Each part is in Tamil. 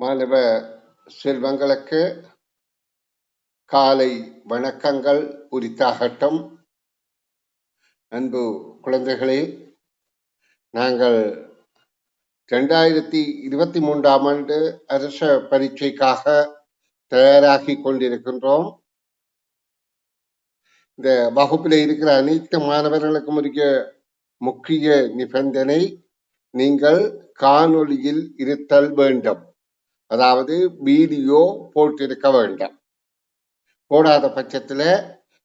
மாணவ செல்வங்களுக்கு காலை வணக்கங்கள் உரித்தாகட்டும். அன்பு குழந்தைகளே, நாங்கள் 2023ஆம் ஆண்டு அரச பரீட்சைக்காக தயாராகி கொண்டிருக்கின்றோம். இந்த வகுப்பில் இருக்கிற அனைத்து மாணவர்களுக்கும் உரிய முக்கிய நிபந்தனை, நீங்கள் காணொளியில் இருத்தல் வேண்டும். அதாவது வீடியோ போட்டிருக்க வேண்டும். போடாத பட்சத்தில்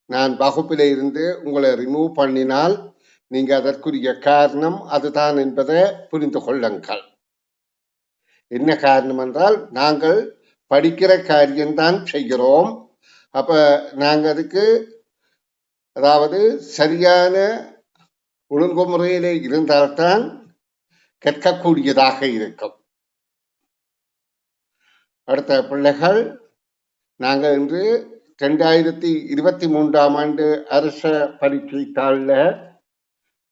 நான் வகுப்பில் இருந்து உங்களை ரிமூவ் பண்ணினால் நீங்க அதற்குரிய காரணம் அதுதான் என்பதை புரிந்து கொள்ளுங்கள். என்ன காரணம் என்றால், நாங்கள் படிக்கிற காரியம்தான் செய்கிறோம். அப்ப நாங்க அதுக்கு அதாவது சரியான ஒழுங்குமுறையிலே இருந்தால்தான் கற்கக்கூடியதாக இருக்கும். அடுத்த பிள்ளைகள், நாங்கள் இன்று 2023ஆம் ஆண்டு அரச பரீட்சை தாள்ல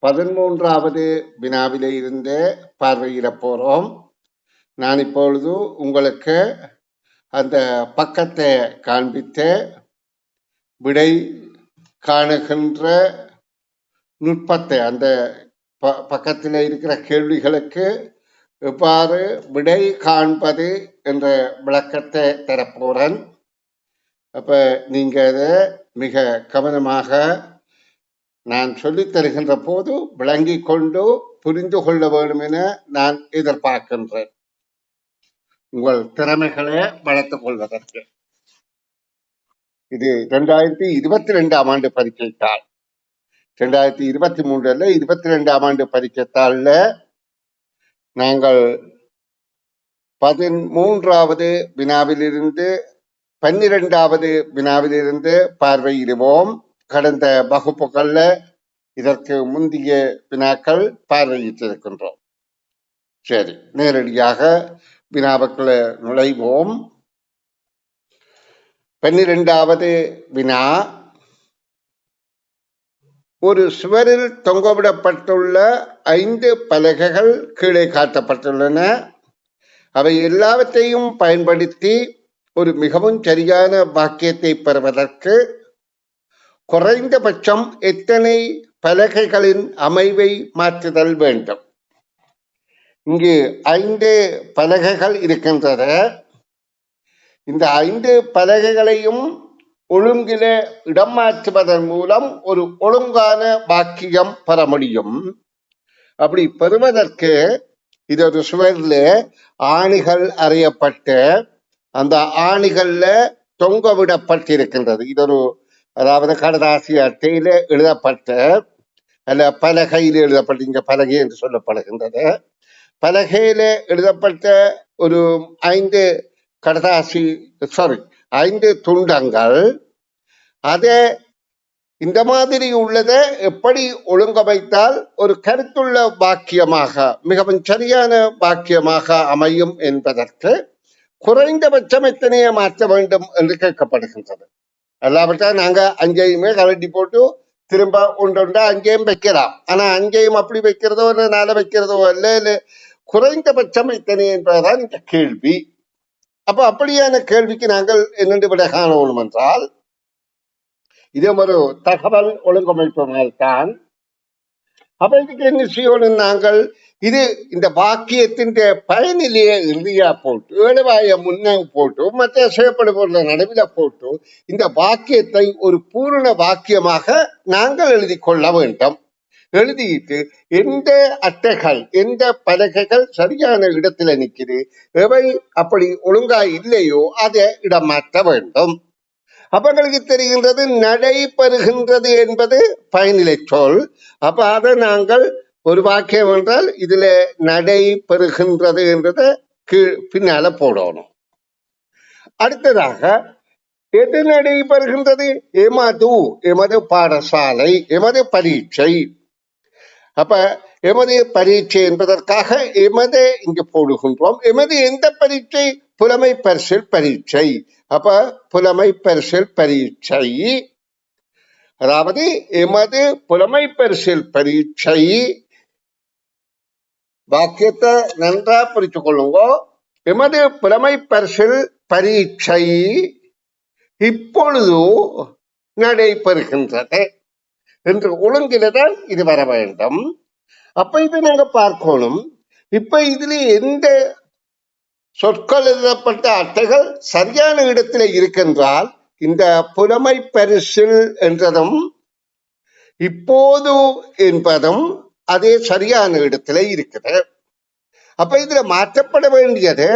13வது வினாவிலே இருந்து பார்வையிட போறோம். நான் இப்பொழுது உங்களுக்கு அந்த பக்கத்தை காண்பித்து விடை காணுகின்ற நுட்பத்தை, அந்த பக்கத்தில் இருக்கிற கேள்விகளுக்கு எவ்வாறு விடை காண்பது என்ற விளக்கத்தை தரப்போறேன். அப்ப நீங்க அதை மிக கவனமாக நான் சொல்லித் தருகின்ற போது விளங்கி கொண்டு புரிந்து கொள்ள வேண்டும் என நான் எதிர்பார்க்கின்றேன், உங்கள் திறமைகளை வளர்த்துக் கொள்வதற்கு. இது 2022ஆம் ஆண்டு பரீட்சைத்தாள். 2023 22ஆம் ஆண்டு பரீட்சைத்தாள்ல நாங்கள் 13வது வினாவிலிருந்து 12வது வினாவிலிருந்து பார்வையிடுவோம். கடந்த வகுப்புகள்ல இதற்கு முந்தைய வினாக்கள் பார்வையிட்டிருக்கின்றோம். சரி, நேரடியாக வினாவுக்குள்ள நுழைவோம். 12வது வினா, ஒரு சுவரில் தொங்கவிடப்பட்டுள்ள 5 பலகைகள் கீழே காட்டப்பட்டுள்ளன. அவை எல்லாவற்றையும் பயன்படுத்தி ஒரு மிகவும் சரியான வாக்கியத்தை பெறுவதற்கு குறைந்தபட்சம் எத்தனை பலகைகளின் அமைவை மாற்றுதல் வேண்டும்? இங்கு 5 பலகைகள் இருக்கின்றன. இந்த 5 பலகைகளையும் ஒழுங்கில இடம் மாற்றுவதன் மூலம் ஒரு ஒழுங்கான வாக்கியம் பெற முடியும். அப்படி பெறுவதற்கு இது ஒரு சுவரில் ஆணிகள் அறையப்பட்டு அந்த ஆணிகள்ல தொங்க விடப்பட்டிருக்கின்றது. இது ஒரு அதாவது கடதாசி அட்டையில எழுதப்பட்ட அல்ல பலகையில் எழுதப்பட்ட, இங்க பலகை என்று சொல்லப்படுகின்றது, பலகையில எழுதப்பட்ட ஒரு 5 துண்டங்கள். அதே இந்த மாதிரி உள்ளதை எப்படி ஒழுங்கமைத்தால் ஒரு கருத்துள்ள வாக்கியமாக, மிகவும் சரியான வாக்கியமாக அமையும் என்பதற்கு குறைந்தபட்சம் எத்தனையே மாற்ற வேண்டும் என்று கேட்கப்படுகின்றது. அல்லாவிட்டா நாங்க 5ஐயுமே கலட்டி போட்டு திரும்ப ஒன்றொன்றா 5ஐயும் வைக்கலாம். ஆனா 5ஐயும் அப்படி வைக்கிறதோ இல்லை 4 வைக்கிறதோ இல்லை, குறைந்தபட்சம் எத்தனை என்பதுதான் இந்த கேள்வி. அப்ப அப்படியான கேள்விக்கு நாங்கள் என்னென்று விட காணணும் என்றால், இதே ஒரு தகவல் ஒழுங்கமைப்பு தான். அப்ப இதுக்கு என்ன செய்யணும்? நாங்கள் இது இந்த வாக்கியத்தின் பயனிலேயே இறுதியா போட்டு, ஏழுவாய முன்ன போட்டு, மற்ற செய்யப்படுபொருள நடுவில போட்டு இந்த வாக்கியத்தை ஒரு பூரண வாக்கியமாக நாங்கள் எழுதி கொள்ள வேண்டும். எழுதிட்டு எந்த அட்டைகள், எந்த பலகைகள் சரியான இடத்துல நிக்குது, எவை அப்படி ஒழுங்கா இல்லையோ அதை இடம் மாற்ற வேண்டும். அப்ப எங்களுக்கு தெரிகின்றது நடைபெறுகின்றது என்பது பயனிலை சொல். அப்ப அதை நாங்கள் ஒரு வாக்கியம் என்றால் இதுல நடைபெறுகின்றது என்றதை பின்னால போடணும். அடுத்ததாக, எது நடைபெறுகின்றது? எமது பாடசாலை, எமது பரீட்சை. அப்ப எமது பரீட்சை என்பதற்காக எமது இங்கு போடுகின்றோம். எமது எந்த பரீட்சை? புலமை பரிசில் பரீட்சை. அப்ப புலமை பரிசில் பரீட்சை, அதாவது எமது புலமை பரிசில் பரீட்சை. வாக்கியத்தை நன்றா புரிச்சு கொள்ளுங்க. எமது புலமை பரிசில் பரீட்சை இப்பொழுது நடைபெறுகின்றது என்று ஒழுங்கில தான் இது வர வேண்டும். அப்ப இது நாங்க பார்க்கணும். இப்ப இதுல எந்த சொற்கள் எழுதப்பட்ட அட்டைகள் சரியான இடத்துல இருக்கின்றால் இந்த புலமை பரிசில் என்றதும் இப்போது என்பதும் அதே சரியான இடத்துல இருக்குது. அப்ப இதுல மாற்றப்பட வேண்டியது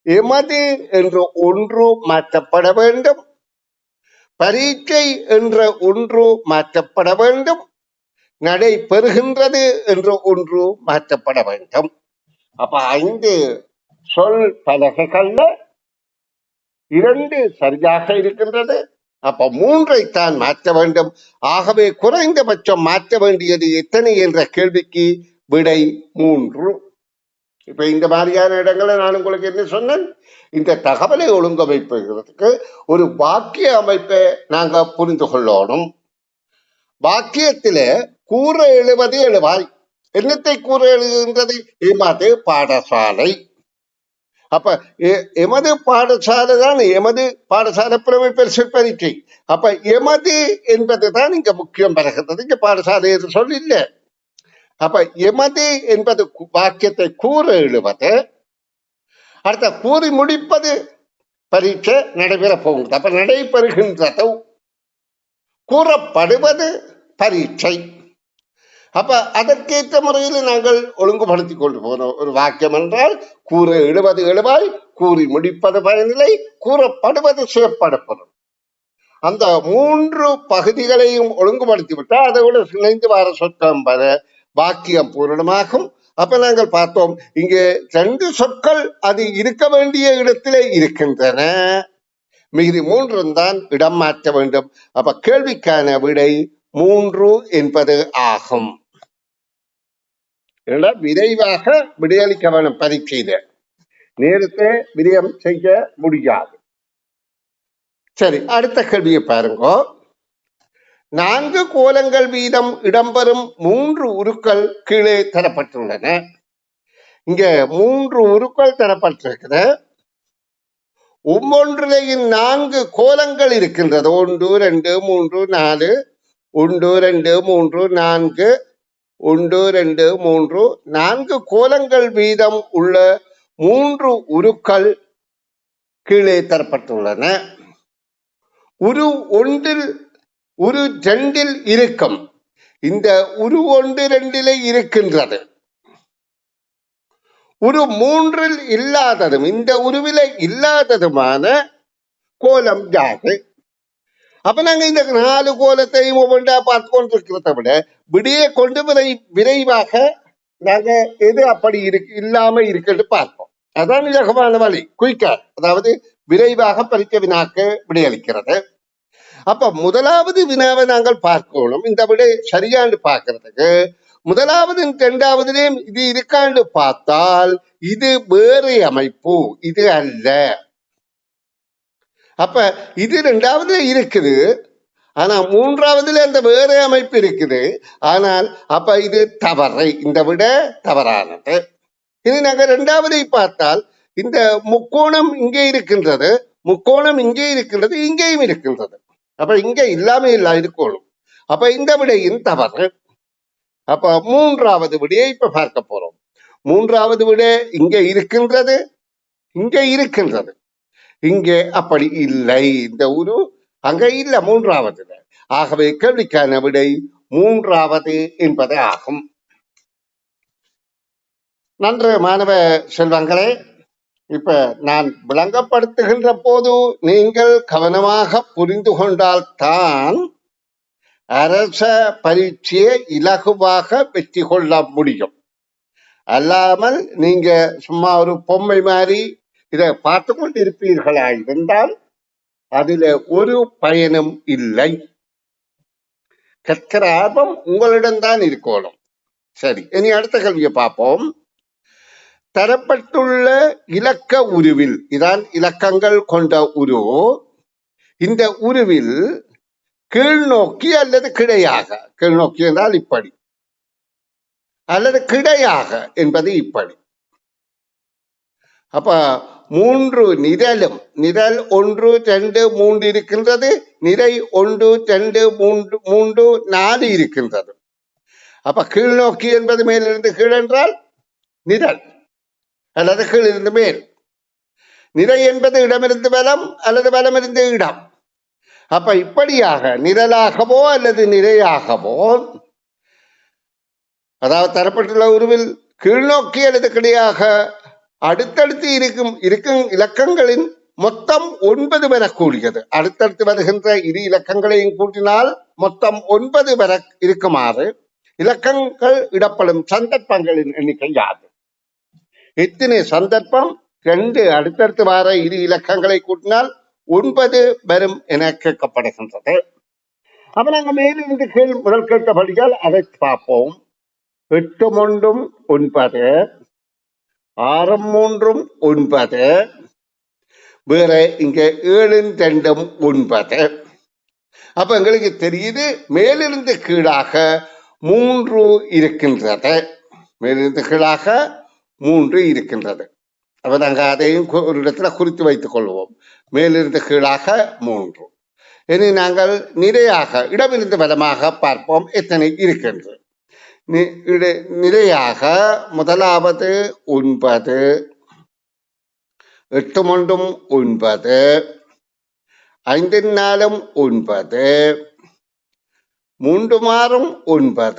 எமது என்று ஒன்று மாற்றப்பட வேண்டும், பரீட்சை என்ற ஒன்று மாற்றப்பட வேண்டும், நடைபெறுகின்றது என்ற ஒன்று மாற்றப்பட வேண்டும். அப்ப 5 சொல் பலகைகள்ல 2 சரியாக இருக்கின்றது. அப்ப 3ஐ தான் மாற்ற வேண்டும். ஆகவே குறைந்தபட்சம் மாற்ற வேண்டியது எத்தனை என்ற கேள்விக்கு விடை 3. இப்ப இந்த மாதிரியான இடங்களை நான் உங்களுக்கு என்ன சொன்னேன், இந்த தகவலை ஒழுங்கமைப்புகிறதுக்கு ஒரு வாக்கிய அமைப்பை நாங்க புரிந்து கொள்ளணும். வாக்கியத்தில கூற எழுவது எழுவாய். என்னத்தை கூற எழுதுகின்றது? எமது பாடசாலை. அப்ப எமது பாடசாலை தான் எமது பாடசாலை புலமை பரிசில் பரீட்சை. அப்ப எமது என்பதுதான் இங்க முக்கியம் பெறுகிறது. இங்க பாடசாலை என்று சொல்ல. அப்ப எமது என்பது வாக்கியத்தை கூற எழுவது, அடுத்த கூறி முடிப்பது பரீட்சை நடைபெற போகிறது. அப்ப நடைபெறுகின்றது, கூறப்படுவது பரீட்சை. அப்ப அதற்கேற்ற முறையில் நாங்கள் ஒழுங்குபடுத்தி கொண்டு போனோம். ஒரு வாக்கியம் என்றால் கூற எழுவது எழுவாய், கூறி முடிப்பது பயனிலை, கூறப்படுவது செய்யப்படப்படும். அந்த 3 பகுதிகளையும் ஒழுங்குபடுத்தி விட்டால் அதை விட இணைந்து வர சொற்கம் வாக்கியம் பூரணமாகும். அப்ப நாங்கள் பார்த்தோம், இங்கே 2 சொற்கள் அது இருக்க வேண்டிய இடத்திலே இருக்கின்றன, மீதி 3 தான் இடம் மாற்ற வேண்டும். அப்ப கேள்விக்கான விடை 3 என்பது ஆகும். விரைவாக விடையளிக்க வேணும். பரீட்சையில நேரத்தை விரயம் செய்ய முடியாது. சரி, அடுத்த கேள்வியை பாருங்க. 4 கோலங்கள் வீதம் இடம்பெறும் 3 உருக்கள் கீழே தரப்பட்டுள்ளன. இங்க 3 உருக்கள் தரப்பட்டிருக்கிற, ஒவ்வொன்றிலேயும் 4 கோலங்கள் இருக்கின்றது. 1 2 3 4, 1 2 3 4, 1 2 3 4 கோலங்கள் வீதம் உள்ள 3 உருக்கள் கீழே தரப்பட்டுள்ளன. உரு 2 இருக்கும். இந்த உரு 1 2 இருக்கின்றது. உரு 3 இல்லாததும் இந்த உருவில இல்லாததுமான கோலம் யாது? அப்ப நாங்க இந்த 4 கோலத்தையும் ஒவ்வொன்றா பார்த்து கொண்டிருக்கிறத விட விடையை கொண்டு விரைவாக நாங்க எது அப்படி இல்லாம இருக்குன்னு பார்ப்போம். அதான் இலகுவான வழி, குயிக்கா, அதாவது விரைவாக பரீட்சை வினாக்கு விடையளிக்கிறது. அப்ப முதலாவது வினாவை நாங்கள் பார்க்கணும். இந்த விடை சரியாண்டு பார்க்கறதுக்கு முதலாவது 2வதுலயும் இது இருக்காண்டு பார்த்தால் இது வேறு அமைப்பு, இது அல்ல. அப்ப இது 2வதுல இருக்குது, ஆனா 3வதுல அந்த வேறு அமைப்பு இருக்குது. ஆனால் அப்ப இது தவறை, இந்த விட தவறானது. இனி நாங்க 2வதை பார்த்தால் இந்த முக்கோணம் இங்கே இருக்கின்றது, முக்கோணம் இங்கே இருக்கின்றது, இங்கேயும் இருக்கின்றது. அப்ப இங்க இல்லாம இல்ல இருக்கணும். அப்ப இந்த விடையின் தவறு. அப்ப 3வது விடையை இப்ப பார்க்க போறோம். 3வது விடை இங்க இருக்கின்றது, இங்க இருக்கின்றது, இங்கே அப்படி இல்லை. இந்த உரு அங்க இல்ல 3வதுல. ஆகவே கேள்விக்கான விடை 3வது என்பது ஆகும். நன்று மாணவ செல்வங்களே, இப்ப நான் விளங்கப்படுத்துகின்ற போது நீங்கள் கவனமாக புரிந்து கொண்டால்தான் அரச பரீட்சையை இலகுவாக வெற்றி கொள்ள முடியும். அல்லாமல் நீங்க சும்மா ஒரு பொம்மை மாதிரி இதை பார்த்து கொண்டு இருப்பீர்களா இருந்தால் அதுல ஒரு பயனும் இல்லை. கற்கிற ஆர்வம் உங்களிடம்தான் இருக்கணும். சரி, இனி அடுத்த கேள்வியை பார்ப்போம். தரப்பட்டுள்ள இலக்க உருவில், இதான் இலக்கங்கள் கொண்ட உரு, இந்த உருவில் கீழ் நோக்கி அல்லது கிடையாக, கீழ் நோக்கி என்றால் இப்படி, அல்லது கிடையாக என்பது இப்படி அப்ப மூன்று நிரலும் நிரல் 1 2 3 இருக்கின்றது, நிரை 1 2 3 3 4 இருக்கின்றது. அப்ப கீழ் நோக்கி என்பது மேலிருந்து கீழ் என்றால் நிரல் அல்லது கீழிருந்து மேல். நிரை என்பது இடமிருந்து வலம் அல்லது வலமிருந்து இடம். அப்ப இப்படியாக நிரலாகவோ அல்லது நிறையாகவோ, அதாவது தரப்பட்டுள்ள உருவில் கீழ்நோக்கி அல்லது கிடையாக அடுத்தடுத்து இருக்கும் இலக்கங்களின் மொத்தம் 9 வரக்கூடியது. அடுத்தடுத்து வருகின்ற இரு இலக்கங்களையும் கூட்டினால் மொத்தம் 9 வர இருக்குமாறு இலக்கங்கள் இடப்படும் சந்தர்ப்பங்களின் எண்ணிக்கை யாது? எத்தனை சந்தர்ப்பம் 2 அடுத்தடுத்து வர இரு இலக்கங்களை கூட்டினால் 9 வரும் என கேட்கப்படுகின்றது. அப்ப நாங்க மேலிருந்து கீழ் முதல் கேட்டபடியால் அதை பார்ப்போம். 8 ஒன்றும் 9, 6 3 9, வேற இங்க 7 2 9. அப்ப எங்களுக்கு தெரியுது மேலிருந்து கீழாக 3 இருக்கின்றது. மேலிருந்து கீழாக 3 இருக்கின்றது. அப்ப நாங்க அதையும் ஒரு இடத்துல குறித்து வைத்துக் கொள்வோம். மேலிருந்து கீழாக 3. இனி நாங்கள் நிறையாக இடமிருந்து வலமாக பார்ப்போம் எத்தனை இருக்கின்றது. நிறையாக முதலாவது 9, 8 ஒன்றும் 9, 5 4 9, 3 6 9,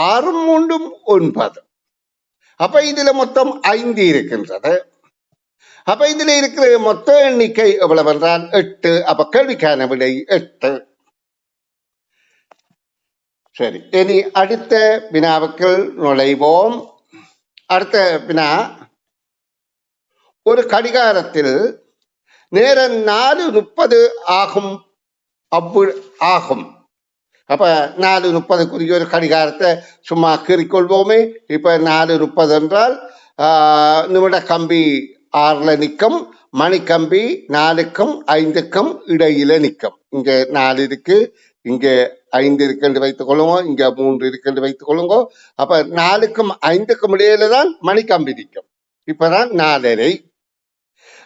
6 3 9. அப்ப இதுல மொத்தம் 5 இருக்கின்றது. அப்ப இதுல இருக்கிற மொத்த எண்ணிக்கை எவ்வளவு என்றால் 8. அப்ப கேள்விக்கான விடை 8. சரி, இனி அடுத்த வினாவுக்கு நுழைவோம். அடுத்த வினா, ஒரு கடிகாரத்தில் நேரம் 4:30 ஆகும் ஆகும். அப்ப 4:30 ஒரு கடிகாரத்தை சும்மா கீறிக்கொள்வோமே. இப்ப 4:30 என்றால் நிமிட கம்பி 6ல நிற்கும், மணிக்கம்பி 4க்கும் 5க்கும் இடையில நிற்கும். இங்க 4 இருக்கு, இங்க 5 இருக்குன்னு வைத்துக் கொள்ளுங்க, இங்க 3 இருக்குன்னு வைத்துக் கொள்ளுங்க. அப்ப 4க்கும் 5க்கும் இடையில தான் மணிக்கம்பி நிற்கும். இப்பதான் 4:30.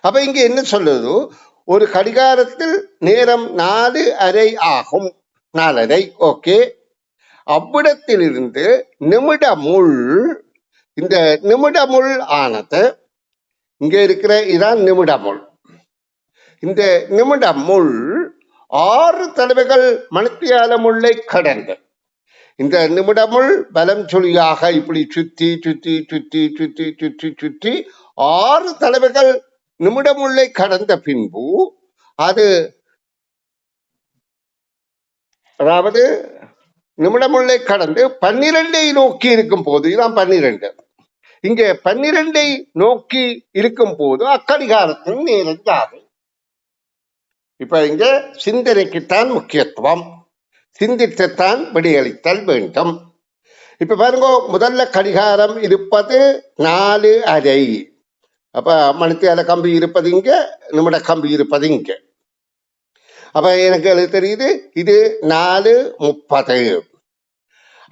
அப்ப இங்க என்ன சொல்லுது, ஒரு கடிகாரத்தில் நேரம் 4:30 ஆகும். 4:30, ஓகே. அவ்விடத்திலிருந்து நிமிடமுள், இந்த நிமிடமுள் ஆனது இங்க இருக்கிற இதான் நிமிடமுள். இந்த நிமிடமுள் 6 தடவைகள் மணித்தியால முள்ளை கடந்து, இந்த நிமிடமுள் பலம் சுழியாக இப்படி சுற்றி சுற்றி சுற்றி சுற்றி சுற்றி சுற்றி 6 தடவைகள் நிமிடமுள்ளை கடந்த பின்பு அது, அதாவது நிமிடமுள்ளை கடந்து 12ஐ நோக்கி இருக்கும் போது, இதான் 12, இங்க 12ஐ நோக்கி இருக்கும் போது அக்கடிகாரத்தின் நேரம் யாது? இப்ப இங்க சிந்தனைக்குத்தான் முக்கியத்துவம், சிந்தித்துத்தான் விடையளித்தல் வேண்டும். இப்ப பாருங்க, முதல்ல கடிகாரம் இருப்பது 4:30. அப்ப மணித்தியால கம்பி இருப்பது இங்க, நிமிட கம்பி இருப்பது இங்க. அப்ப எனக்கு தெரியுது இது 4:30.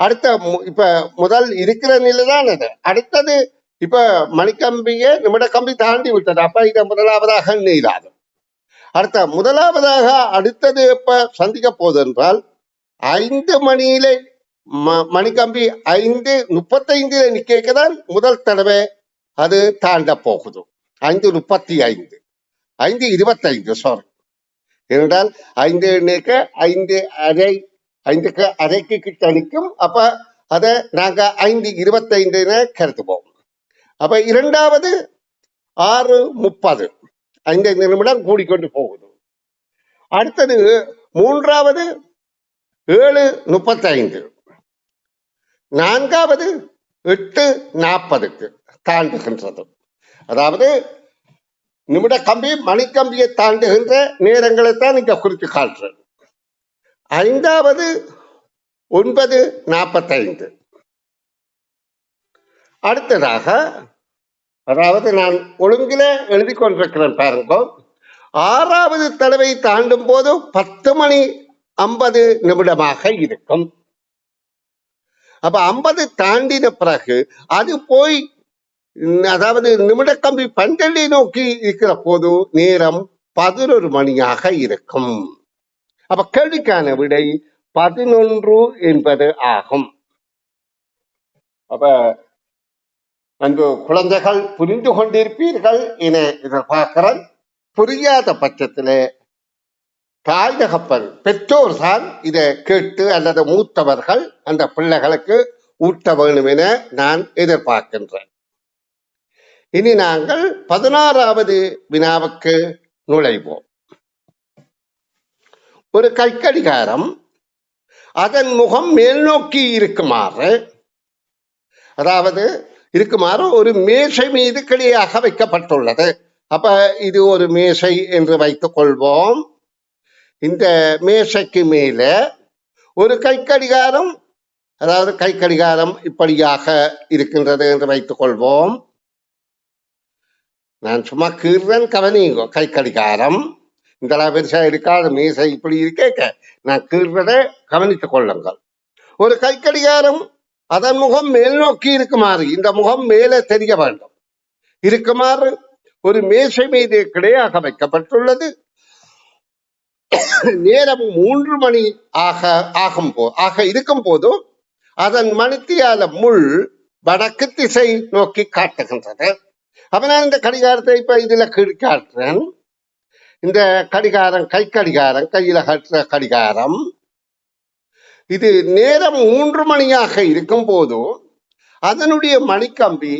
அடுத்த இப்ப முதல் இருக்கிற நிலை தான் அது. அடுத்தது இப்ப மணிக்கம்பிய நிமிட கம்பி தாண்டி விட்டது. அப்ப இதை முதலாவதாக எண்ணிடாது. அடுத்த முதலாவதாக அடுத்தது எப்ப சந்திக்க போகுது என்றால் 5 மணியில, மணிக்கம்பி 5:35 நிற்கதான் முதல் தடவை அது தாண்ட போகுது. 5:35, 5:25, சாரி. ஏனென்றால் 5 நிற்க 5:30, 5க்கு அரைக்கு கிட்ட நிற்கும். அப்ப அதை நாங்க 5:25 கருத்துப்போம். அப்ப இரண்டாவது 6:30, 5 நிமிடம் கூடிக்கொண்டு போகுது. அடுத்தது மூன்றாவது 7:35, நான்காவது 8:40க்கு தாண்டுகின்றது. அதாவது நிமிட கம்பி மணிக்கம்பியை தாண்டுகின்ற நேரங்களை தான் இங்க குறித்து காட்டுறது. ஐந்தாவது 9:45. அடுத்ததாக, அதாவது நான் ஒழுங்கில எழுதி கொண்டிருக்கிறேன் பாருங்க, 6வது தடவை தாண்டும் போது 10:50 இருக்கும். அப்ப 50 தாண்டின பிறகு அது போய் அதாவது நிமிடக்கம்பி பந்தலை நோக்கி இருக்கிற போது நேரம் 11 மணியாக இருக்கும். அப்ப கேள்விக்கான விடை 11 என்பது ஆகும். அப்ப அன்பு குழந்தைகள் புரிந்து கொண்டிருப்பீர்கள் என எதிர்பார்க்கிறேன். புரியாத பட்சத்தில் தாய் தகப்பன் பெற்றோர் தான் இதை கேட்டு அல்லது மூத்தவர்கள் அந்த பிள்ளைகளுக்கு ஊட்ட வேண்டும் என நான் எதிர்பார்க்கின்றேன். இனி நாங்கள் 16வது வினாவுக்கு நுழைவோம். ஒரு கைக்கடிகாரம் அதன் முகம் மேல் நோக்கி இருக்குமாறு, அதாவது இருக்குமாறு ஒரு மேசை மீது கிளியாக வைக்கப்பட்டுள்ளது. அப்ப இது ஒரு மேசை என்று வைத்துக் கொள்வோம். இந்த மேசைக்கு மேல ஒரு கைக்கடிகாரம், அதாவது கைக்கடிகாரம் இப்படியாக இருக்கின்றது என்று வைத்துக் கொள்வோம். நான் சும்மா கீர்றன், கவனிங்கோ. கைக்கடிகாரம் இந்த பெருசா இருக்காத மேசை இப்படி இருக்க, நான் கீர்றதை கவனித்துக் கொள்ளுங்கள். ஒரு கைக்கடிகாரம் அதன் முகம் மேல் நோக்கி இருக்குமாறு, இந்த முகம் மேலே தெரிய வேண்டும் இருக்குமாறு ஒரு மேசை மீது கிடையாக வைக்கப்பட்டுள்ளது. நேரம் 3 மணி ஆக இருக்கும் போது அதன் மணித்தியால முள் வடக்கு திசை நோக்கி காட்டுகின்றது. அப்ப நான் இந்த கடிகாரத்தை இப்ப இதுல காட்டுறேன். இந்த கடிகாரம் கைக்கடிகாரம், கையில கட்டுற கடிகாரம், இது நேரம் 3 மணியாக இருக்கும் போது அதனுடைய மணிக்கம்பி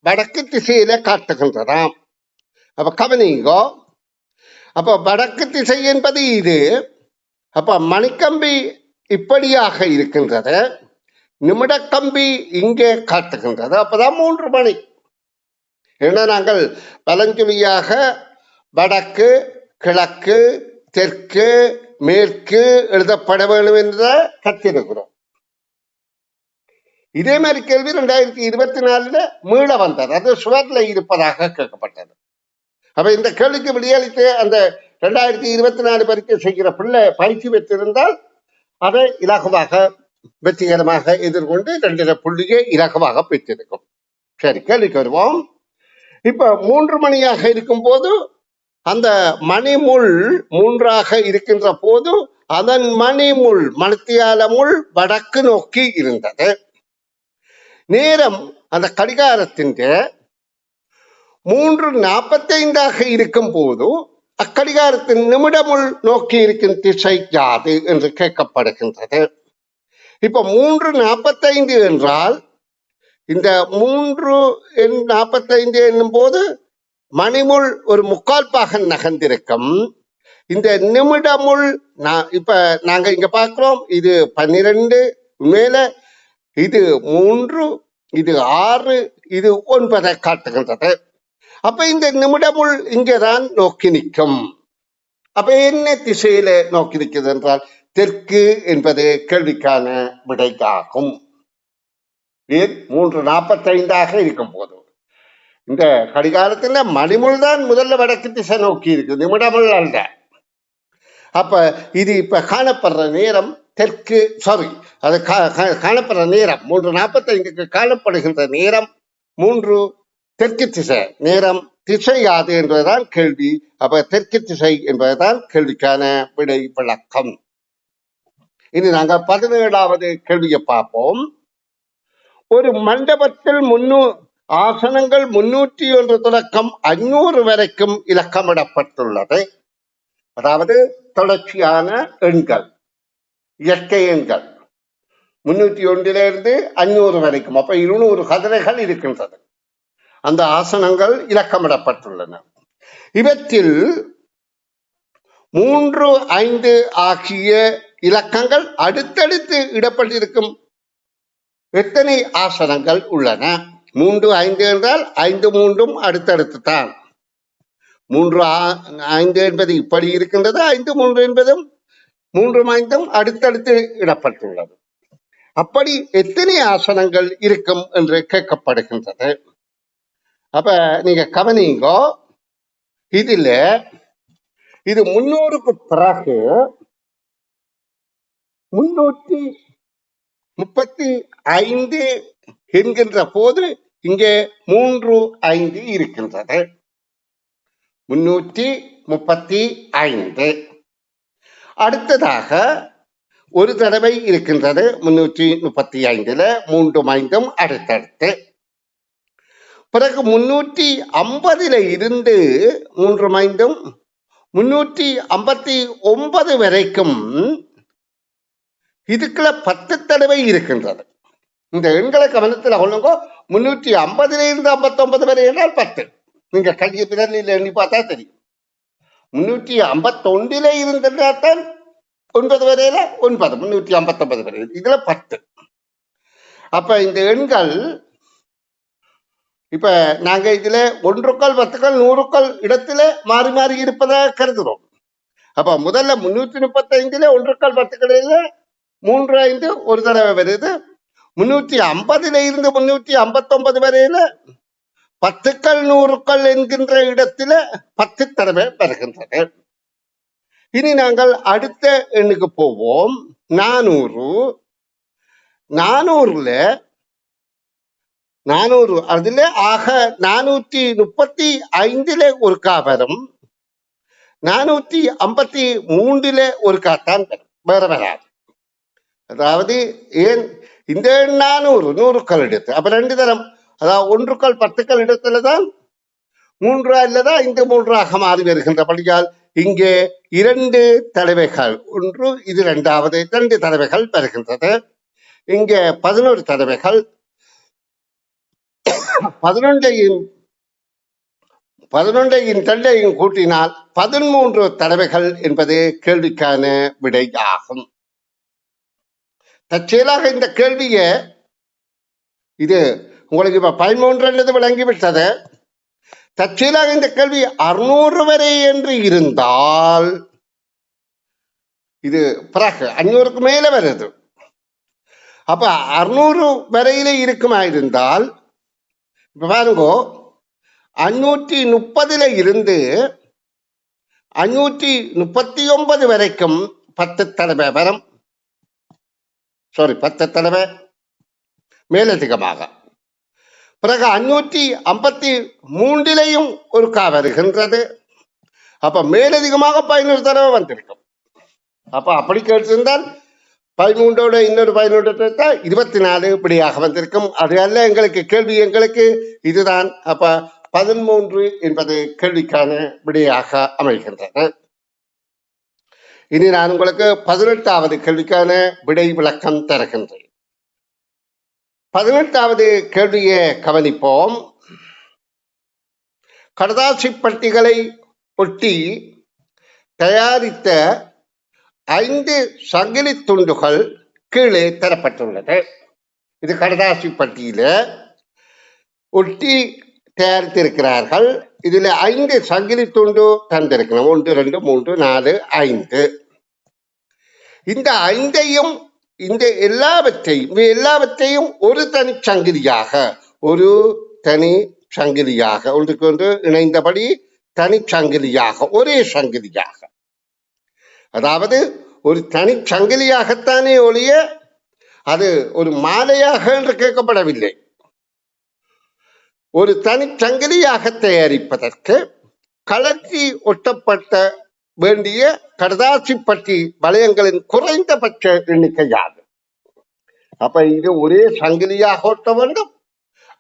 வடக்கு திசையில காட்டுகின்றதாம். அப்ப கவனிங்கோ. அப்ப வடக்கு திசை என்பது இது. அப்ப மணிக்கம்பி இப்படியாக இருக்கின்றது, நிமிடக்கம்பி இங்கே காட்டுகின்றது. அப்பதான் 3 மணி. ஏன்னா நாங்கள் பழஞ்சொலியாக வடக்கு, கிழக்கு, தெற்கு, மேற்கு எழுதப்பட வேண்டும் என்ற கற்றிருக்கிறோம். இதே மாதிரி கேள்வி 2024 மீள வந்தது. அது சுவர்ல இருப்பதாக கேட்கப்பட்டது. அப்ப இந்த கேள்விக்கு விடையளித்து அந்த 2024 பரீட்சை செய்கிற பிள்ளை பயிற்சி பெற்றிருந்தால் அதை இலகுவாக வெற்றிகரமாக எதிர்கொண்டு 2 புள்ளியை இலகுவாக பெற்றிருக்கும். சரி, கேள்விக்கு வருவோம். இப்ப 3 மணியாக இருக்கும் போது அந்த மணிமுள் 3ஆக இருக்கின்ற போது அதன் மணிமுள் மணித்தியால முள் வடக்கு நோக்கி இருந்தது. நேரம் அந்த கடிகாரத்தின் 3:45 இருக்கும் போது அக்கடிகாரத்தின் நிமிடமுள் நோக்கி இருக்கும் திசை யாது என்று கேட்கப்படுகின்றது. இப்ப 3:45 என்றால் இந்த 3:45 என்னும் போது மணிமுள் ஒரு 3/4 பாகம் நகர்ந்திருக்கும். இந்த நிமிடமுள் இப்ப நாங்க இங்க பார்க்கிறோம், இது 12 மேல, இது 3, இது 6, இது 9 காட்டுகின்றது. அப்ப இந்த நிமிடமுள் இங்கேதான் நோக்கி நிற்கும். அப்ப என்ன திசையில நோக்கி நிற்கிறது என்றால் தெற்கு என்பது கேள்விக்கான விடையாகும். 3:45 இருக்கும் போது இந்த கடிகாரத்துல மணிமுள் தான் முதல்ல வடக்கு திசை நோக்கி இருக்கு, நிமிடமுள் அல்ல. அப்ப இது இப்ப காணப்படுற நேரம் தெற்கு, சாரி, அது காணப்படுற நேரம் 3:45 காணப்படுகின்ற நேரம் 3 தெற்கு திசை. நேரம் திசை யாது என்பதுதான் கேள்வி. அப்ப தெற்கு திசை என்பதுதான் கேள்விக்கான விடை விளக்கம். இனி நாங்கள் 17வது கேள்வியை பார்ப்போம். ஒரு மண்டபத்தில் ஆசனங்கள் 301 தொடக்கம் 500 வரைக்கும் இலக்கமிடப்பட்டுள்ளது. அதாவது தொடர்ச்சியான எண்கள், இயற்கை எண்கள் 301 500 வரைக்கும். அப்ப 200 கதிரைகள் இருக்கின்றது. அந்த ஆசனங்கள் இலக்கமிடப்பட்டுள்ளன. இவற்றில் 3, 5 ஆகிய இலக்கங்கள் அடுத்தடுத்து இடப்பட்டிருக்கும் எத்தனை ஆசனங்கள் உள்ளன? 3, 5 என்றால் 5, 3 அடுத்தடுத்து தான். 3, 5 என்பது இப்படி இருக்கின்றது, 5, 3 என்பதும் 3, 5 அடுத்தடுத்து இடப்பட்டுள்ளது. அப்படி எத்தனை ஆசனங்கள் இருக்கும் என்று கேட்கப்படுகின்றது. அப்ப நீங்க கவனிங்கோ. இதுல இது 300க்கு பிறகு 335 என்கின்ற போது இங்கே 3 5 இருக்கின்றது. 335. அடுத்ததாக ஒரு தடவை இருக்கின்றது 335ல 3 5 அடுத்தடுத்து. பிறகு 350ல இருந்து 3 5 359 வரைக்கும் இதுக்குள்ள 10 தடவை இருக்கின்றது. இந்த எண்களை கவனத்தில் கொள்ளுங்க. 350ல இருந்து 59 வரை என்றால் 10. நீங்க கையை பிறலில் எண்ணி பார்த்தா தெரியும். 351ல இருந்துதான் 9 வரையில 9, 359 வரை, இதுல 10. அப்ப இந்த எண்கள் இப்ப நாங்க இதுல 1க்கள் 10க்கள் 100க்கள் இடத்துல மாறி மாறி இருப்பதாக கருதுறோம். அப்ப முதல்ல 335ல 1க்கள் 10க்களில 3 5 ஒரு தடவை வருது. 350ல இருந்து 359 வரையில 10க்கள் 100க்கள் என்கின்ற இடத்துல 10 தடவை வருகின்றது. இனி நாங்கள் அடுத்த எண்ணுக்கு போவோம். 400. 400 அதுல ஆக 435ல ஒரு காவரம், 453ல ஒரு காத்தான் வேற வராது. அதாவது ஏன் இந்த 400 100க்கள் எடுத்து அப்ப 2 தரம், அதாவது 1க்கள் 10க்கள் இடத்துலதான் 3 இல்லதா இந்த 3ஆக மாறி வருகின்றபடியால் இங்கே 2 தடவைகள், ஒன்று இது 2வது 2 தடவைகள் வருகின்றது. இங்கே 11 தடவைகள். 11ஐயும் 2ஐயும் கூட்டினால் 13 தடவைகள் என்பது கேள்விக்கான விடை ஆகும். தற்செயலாக இந்த கேள்விய இது உங்களுக்கு இப்ப 13 விளங்கிவிட்டது. தற்செயலாக இந்த கேள்வி 600 வரை என்று இருந்தால் இது பிறகு 500க்கு மேல வருது. அப்ப 600 வரையில இருக்குமா இருந்தால் இப்ப பாருங்க, 530ல இருந்து 539 வரைக்கும் 10 தடவை வரும். 10 தடவை மேலதிகமாக. பிறகு 553லையும் ஒரு கா வருகின்றது. அப்ப மேலதிகமாக 11 தடவை வந்திருக்கும். அப்ப அப்படி கேட்டிருந்தால் 13ஓட இன்னொரு 11 சேர்த்தா 24 இப்படியாக வந்திருக்கும். அது அல்ல எங்களுக்கு கேள்வி, எங்களுக்கு இதுதான். அப்ப 13 என்பது கேள்விக்கான விடையாக அமைகின்றது. இனி நான் உங்களுக்கு 18வது கேள்விக்கான விடை விளக்கம் தருகின்றேன். 18வது கேள்வியை கவனிப்போம். கடதாசி பட்டிகளை ஒட்டி தயாரித்த 5 சங்கிலி துண்டுகள் கீழே தரப்பட்டுள்ளது. இது கடதாசி பட்டியல ஒட்டி தயாரித்திருக்கிறார்கள். இதுல 5 சங்கிலி துண்டு தந்திருக்கணும். 1 2 3 4 5. இந்த 5ஐயும் இந்த எல்லாவற்றையும் ஒரு தனி சங்கிலியாக ஒன்றுக்கு ஒன்று இணைந்தபடி தனி சங்கிலியாக, ஒரே சங்கிலியாக, அதாவது ஒரு தனி சங்கிலியாகத்தானே ஒழிய அது ஒரு மாலையாக என்று கேட்கப்படவில்லை. ஒரு தனி சங்கிலியாக தயாரிப்பதற்கு கலர்ச்சி ஒட்டப்பட்ட வேண்டிய கடதாசி பட்டி வளையங்களின் குறைந்தபட்ச எண்ணிக்கையாகும். அப்ப இது ஒரே சங்கிலியாக ஒட்ட வேண்டும்.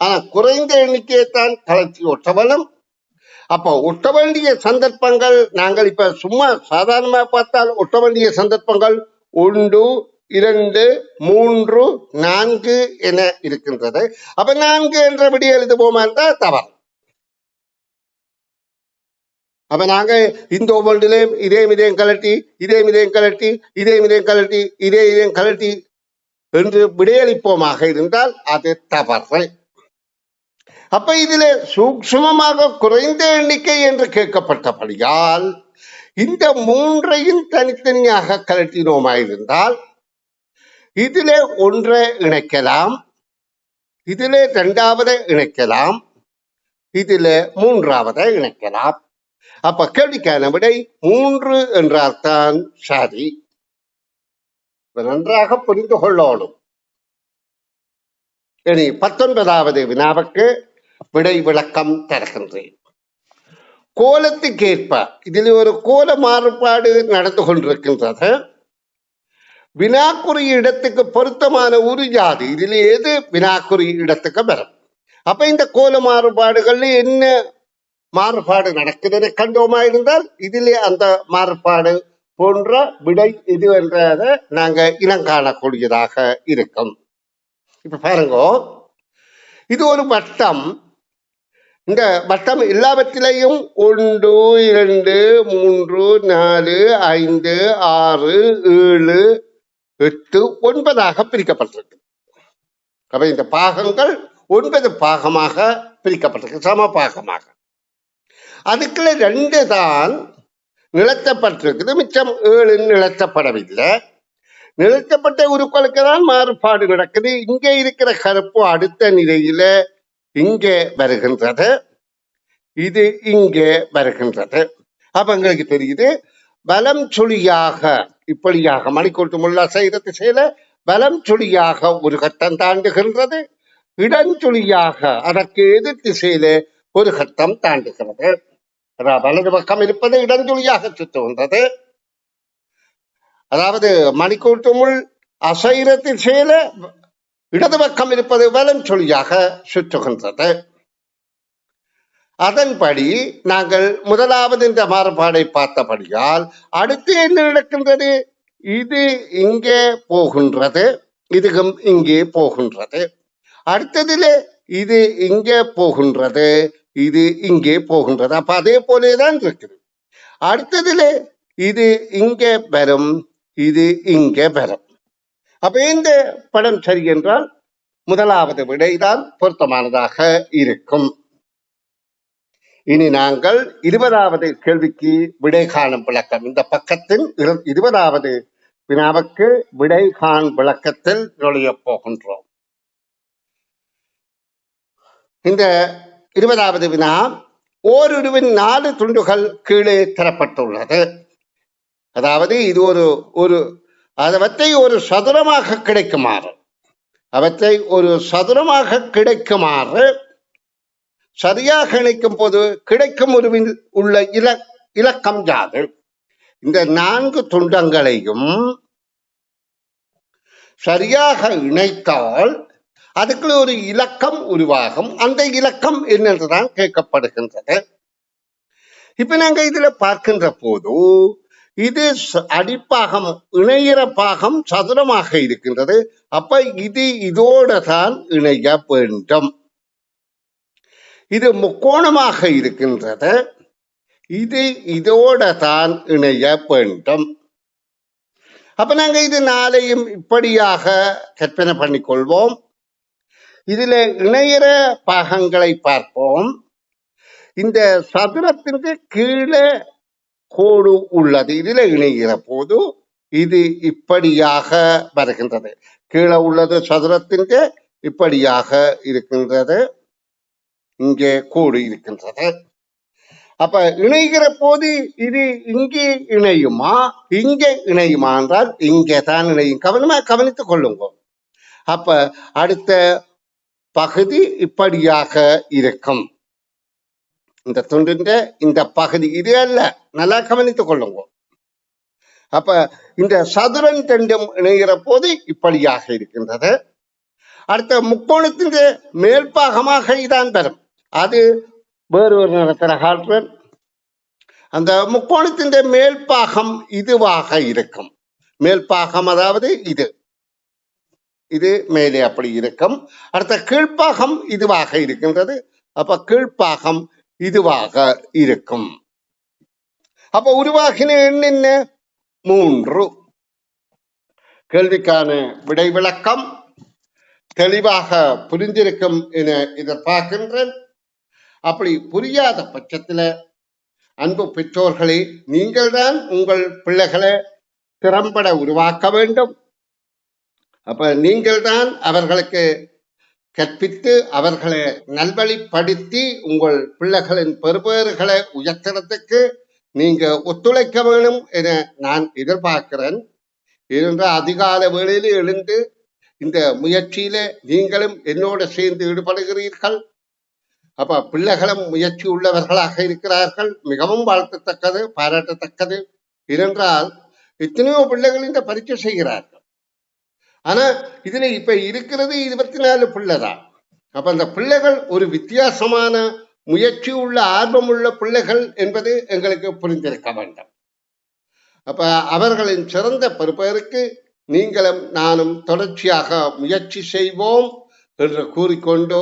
ஆனா குறைந்த எண்ணிக்கையைத்தான் கலர்ச்சி ஒட்ட வேண்டும். அப்ப ஒட்ட வேண்டிய சந்தர்ப்பங்கள் நாங்கள் இப்ப சும்மா சாதாரணமா பார்த்தால் ஒட்ட வேண்டிய சந்தர்ப்பங்கள் 1 2 3 4 என இருக்கின்றது. அப்ப 4 என்ற விடி எழுதுவோமா என்றால் தவறு. அப்ப நாங்க இந்த ஒவ்வொன்றிலையும் இதையும் கலட்டி என்று விடையளிப்போமாக இருந்தால் அது தவறு. அப்ப இதுல சூக்ஷ்மமாக குறைந்த எண்ணிக்கை என்று கேட்கப்பட்டபடியால் இந்த 3ஐயும் தனித்தனியாக கலட்டினோமாயிருந்தால் இதிலே 1 இணைக்கலாம், இதிலே 2வது இணைக்கலாம், இதிலே 3வது இணைக்கலாம். அப்ப கேள்விக்கான விடை 3 என்றால்தான் சரி. நன்றாக புரிந்து கொள்ளணும். இனி 19வது வினாவுக்கு விடை விளக்கம் தருகின்றேன். கோலத்துக்கேற்ப இதில் ஒரு கோல மாறுபாடு நடந்து கொண்டிருக்கின்றது. வினாக்குறி இடத்துக்கு பொருத்தமான ஒரு ஜாதி இதில் எது வினாக்குறி இடத்துக்கு வரும். அப்ப இந்த கோல மாறுபாடுகள்ல என்ன மாறுபாடு நடக்குதுன்னு கண்டோமா இருந்தால் இதிலே அந்த மாறுபாடு போன்ற விடை இது என்றதை நாங்க இனங்காணக்கூடியதாக இருக்கும். இப்ப பாருங்க, இது ஒரு வட்டம். இந்த வட்டம் எல்லாவற்றிலையும் 1 2 3 4 5 6 7 8 9 பிரிக்கப்பட்டிருக்கு. அப்ப இந்த பாகங்கள் 9 பாகமாக பிரிக்கப்பட்டிருக்கு, சம பாகமாக. அதுக்குள்ள 2 தான் நிலத்தப்பட்டிருக்குது, மிச்சம் 7 நிலத்தப்படவில்லை. நிலத்தப்பட்ட உருக்களுக்கு தான் மாறுபாடு நடக்குது. இங்கே இருக்கிற கருப்பு அடுத்த நிலையில இங்கே வருகின்றது, இது இங்கே வருகின்றது. அப்ப எங்களுக்கு தெரியுது வலம் சுழியாக இப்படியாக மணிக்கூட்டு முல்லா செய்த திசையில வலம் சுழியாக ஒரு கட்டம் தாண்டுகின்றது, இடஞ்சுழியாக அதற்கு எதிர் திசையில ஒரு கட்டம் தாண்டுகிறது. வலது பக்கம் இருப்பது இடஞ்சுழியாக சுற்றுகின்றது. அதாவது மணிக்கூட்டு முள் அசைற திசையில இடது பக்கம் இருப்பது வலம் சுழியாக சுற்றுகின்றது. அதன்படி நாங்கள் முதலாவது இந்த மாறுபாடை பார்த்தபடியால் அடுத்து என்ன நடக்கின்றது? இது இங்கே போகின்றது, இதுவும் இங்கே போகின்றது. அடுத்ததிலே இது இங்கே போகின்றது, இது இங்கே போகின்றது. அப்ப அதே போலேதான் இருக்குது. அடுத்ததிலே இது இங்கே வரும், இது இங்கே வரும். அப்ப இந்த படம் சரி என்றால் முதலாவது விடைதான் பொருத்தமானதாக இருக்கும். இனி நாங்கள் 20வது கேள்விக்கு விடை காணும் விளக்கம், இந்த பக்கத்தின் 20வது வினாவுக்கு விடை காண் விளக்கத்தில் நுழைய போகின்றோம். இந்த 20வது வினா ஓருருவின் 4 துண்டுகள் கீழே தரப்பட்டுள்ளது. அதாவது இது அவற்றை ஒரு சதுரமாக கிடைக்குமாறு, அவற்றை ஒரு சதுரமாக கிடைக்குமாறு சரியாக இணைக்கும் போது கிடைக்கும் உருவில் உள்ள இலக்கம் யாது? இந்த 4 துண்டங்களையும் சரியாக இணைத்தால் அதுக்குள்ள ஒரு இலக்கம் உருவாகும். அந்த இலக்கம் என்னென்றுதான் கேட்கப்படுகின்றது. இப்ப நாங்க இதுல பார்க்கின்ற போது இது அடிப்பாகம், இணையிற பாகம் சதுரமாக இருக்கின்றது. அப்ப இது இதோட தான் இணைய வேண்டும். இது முக்கோணமாக இருக்கின்றது, இது இதோட தான் இணைய வேண்டும். அப்ப நாங்க இது 4ஐயும் இப்படியாக கற்பனை பண்ணிக்கொள்வோம். இதுல இணையிற பாகங்களை பார்ப்போம். இந்த சதுரத்திற்கு கீழே கோடு உள்ளது, இதுல இணைகிற போது இது இப்படியாக வருகின்றது. கீழே உள்ளது சதுரத்தின் இப்படியாக இருக்கின்றது, இங்கே கோடு இருக்கின்றது. அப்ப இணைகிற போது இது இங்கே இணையுமா இங்கே இணையுமா என்றால் இங்கே தான் இணையும். கவனித்துக் கொள்ளுங்க. அப்ப அடுத்த பகுதி இப்படியாக இருக்கும். இந்த துண்டின் இந்த பகுதி இது அல்ல, நல்லா கவனித்துக் கொள்ளுங்க. அப்ப இந்த சதுரன் தண்டும் இணைகிற போது இப்படியாக இருக்கின்றது. அடுத்த முக்கோணத்தின் மேல்பாகமாக இதான் தரும், அது வேறொரு நிறத்தில காட்டுறேன். அந்த முக்கோணத்தின் மேல்பாகம் இதுவாக இருக்கும். மேல்பாகம் அதாவது இது மேலே அப்படி இருக்கும். அடுத்த கீழ்ப்பாகம் இதுவாக இருக்கின்றது. அப்ப கீழ்ப்பாகம் இதுவாக இருக்கும். அப்ப உருவாகின எண் என்ன? 3. கேள்விக்கான விடை விளக்கம் தெளிவாக புரிந்திருக்கும் என எதிர்பார்க்கின்றேன். அப்படி புரியாத பட்சத்தில் அன்பு பெற்றோர்களே, நீங்கள் தான் உங்கள் பிள்ளைகளை திறம்பட உருவாக்க வேண்டும். அப்ப நீங்கள் தான் அவர்களுக்கு கற்பித்து அவர்களை நல்வழிப்படுத்தி உங்கள் பிள்ளைகளின் பெறுபேறுகளை உயர்த்துறதுக்கு நீங்க ஒத்துழைக்க வேணும் என நான் எதிர்பார்க்கிறேன். ஏனென்றால் அதிகால வேளையில் எழுந்து இந்த முயற்சியில நீங்களும் என்னோட சேர்ந்து ஈடுபடுகிறீர்கள். அப்ப பிள்ளைகளும் முயற்சி உள்ளவர்களாக இருக்கிறார்கள். மிகவும் வாழ்த்தத்தக்கது, பாராட்டத்தக்கது. ஏனென்றால் எத்தனையோ பிள்ளைகள் இந்த பரீட்சை செய்கிறார்கள். ஆனா இதுல இப்ப இருக்கிறது 24 பிள்ளைதான். அப்ப அந்த பிள்ளைகள் ஒரு வித்தியாசமான முயற்சி உள்ள ஆர்வம் உள்ள பிள்ளைகள் என்பது எங்களுக்கு புரிந்திருக்க வேண்டும். அப்ப அவர்களின் சிறந்த பெறுபேருக்கு நீங்களும் நானும் தொடர்ச்சியாக முயற்சி செய்வோம் என்று கூறிக்கொண்டு